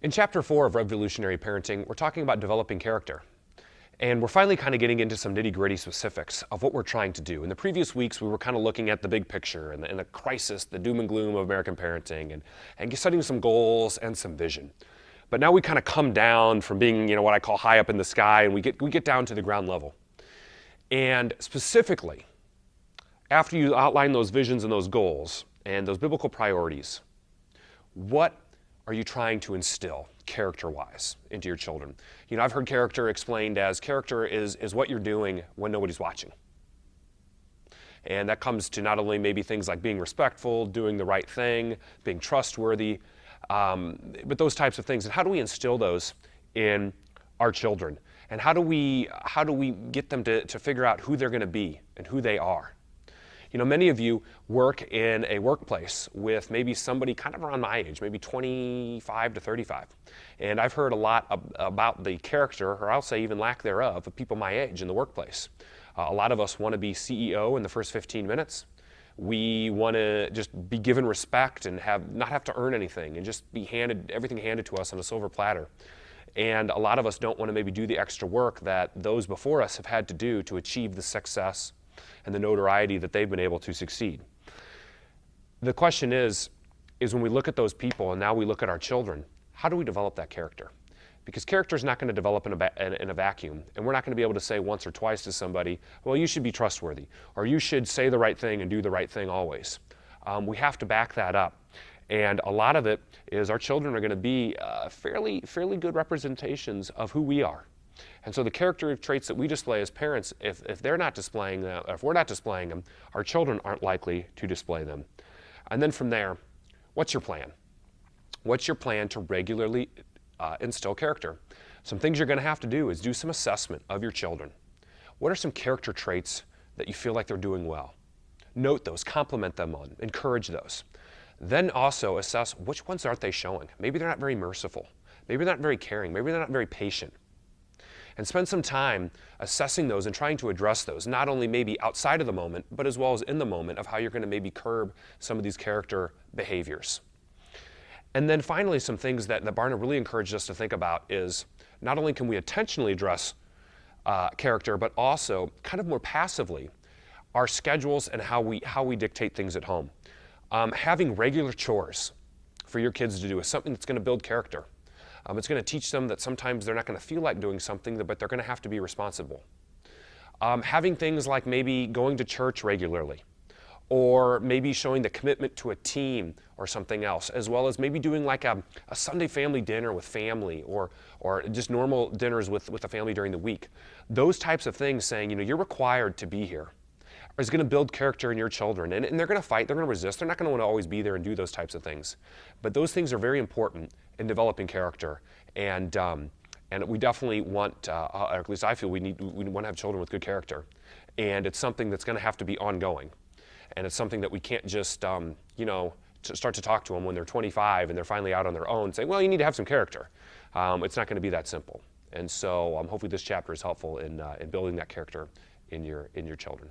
In Chapter 4 of Revolutionary Parenting, we're talking about developing character. And we're finally kind of getting into some nitty-gritty specifics of what we're trying to do. In the previous weeks, we were kind of looking at the big picture and the crisis, the doom and gloom of American parenting, and setting some goals and some vision. But now we kind of come down from being, what I call high up in the sky, and we get down to the ground level. And specifically, after you outline those visions and those goals and those biblical priorities, what are you trying to instill character-wise into your children? I've heard character explained as character is what you're doing when nobody's watching. And that comes to not only maybe things like being respectful, doing the right thing, being trustworthy, but those types of things. And how do we instill those in our children? And how do we get them to figure out who they're going to be and who they are? Many of you work in a workplace with maybe somebody kind of around my age, maybe 25 to 35. And I've heard a lot about the character, or I'll say even lack thereof, of people my age in the workplace. A lot of us want to be CEO in the first 15 minutes. We want to just be given respect and not have to earn anything and just be everything handed to us on a silver platter. And a lot of us don't want to maybe do the extra work that those before us have had to do to achieve the success and the notoriety that they've been able to succeed. The question is when we look at those people and now we look at our children, how do we develop that character? Because character is not going to develop in a vacuum, and we're not going to be able to say once or twice to somebody, well, you should be trustworthy, or you should say the right thing and do the right thing always. We have to back that up. And a lot of it is our children are going to be fairly good representations of who we are. And so the character traits that we display as parents, if they're not displaying them, if we're not displaying them, our children aren't likely to display them. And then from there, what's your plan? What's your plan to regularly instill character? Some things you're going to have to do is do some assessment of your children. What are some character traits that you feel like they're doing well? Note those, compliment them on, encourage those. Then also assess which ones aren't they showing. Maybe they're not very merciful. Maybe they're not very caring. Maybe they're not very patient. And spend some time assessing those and trying to address those, not only maybe outside of the moment, but as well as in the moment of how you're going to maybe curb some of these character behaviors. And then finally, some things that Barna really encouraged us to think about is not only can we intentionally address character, but also kind of more passively our schedules and how we dictate things at home. Having regular chores for your kids to do is something that's going to build character. It's going to teach them that sometimes they're not going to feel like doing something, but they're going to have to be responsible. Having things like maybe going to church regularly, or maybe showing the commitment to a team or something else, as well as maybe doing like a Sunday family dinner with family, or just normal dinners with the family during the week. Those types of things, saying, you're required to be here, is going to build character in your children. And they're going to fight, they're going to resist, they're not going to want to always be there and do those types of things. But those things are very important in developing character. And we definitely want, or at least I feel we want to have children with good character. And it's something that's going to have to be ongoing. And it's something that we can't just, start to talk to them when they're 25 and they're finally out on their own, saying, well, you need to have some character. It's not going to be that simple. And so hopefully this chapter is helpful in building that character in your children.